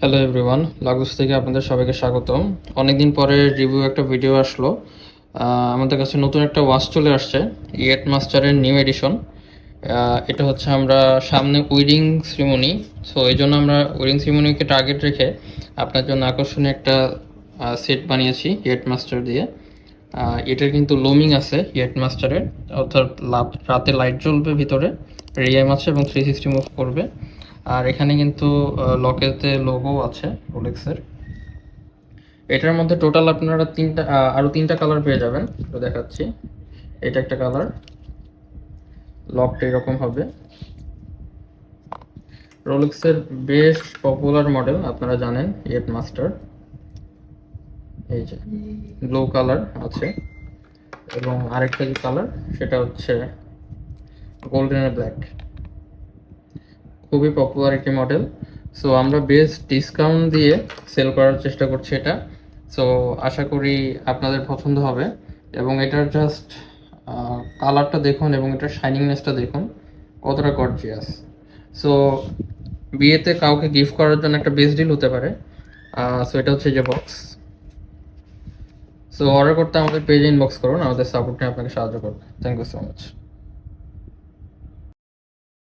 Hello everyone, Lagos থেকে আপনাদের সবাইকে স্বাগতম। অনেকদিন পরে রিভিউ একটা ভিডিও আসলো। আমাদের কাছে নতুন একটা ওয়াচ চলে আসছে, ইয়েট মাস্টারের নিউ এডিশন। এটা হচ্ছে আমরা সামনে উইডিং সেরিমনি, সো এই জন্য আমরা উইডিং সেরিমনিকে টার্গেট রেখে আপনার জন্য আকর্ষণীয় একটা সেট বানিয়েছি ইয়েট মাস্টার দিয়ে। এটার কিন্তু লোমিং আছে ইয়েট মাস্টারের, অর্থাৎ রাতে লাইট জ্বলবে ভিতরে, রিএম আছে এবং 360 মুভ করবে। আর এখানে কিন্তু লকেতে লোগো আছে রোলেক্সের। এটার মধ্যে টোটাল আপনারা আরও তিনটা কালার পেয়ে যাবেন, তো দেখাচ্ছি। এটা একটা কালার, লকটা এরকম হবে। রোলেক্সের বেশ পপুলার মডেল, আপনারা জানেন ইয়েট মাস্টার। এই যে ব্লু কালার আছে, এবং আরেকটা যে কালার সেটা হচ্ছে গোল্ডেন ব্ল্যাক। খুবই পপুলার একটি মডেল। সো আমরা বেস্ট ডিসকাউন্ট দিয়ে সেল করার চেষ্টা করছি এটা। সো আশা করি আপনাদের পছন্দ হবে। এবং এটার জাস্ট কালারটা দেখুন এবং এটার শাইনিংনেসটা দেখুন কতটা গর্জিয়াস। সো বিয়েতে কাউকে গিফট করার জন্য একটা বেস্ট ডিল হতে পারে। সো এটা হচ্ছে যে বক্স। সো অর্ডার করতে আমাদের পেজে ইনবক্স করুন, আমাদের সাপোর্ট নিয়ে আপনাকে সাহায্য করবে। Thank you so much.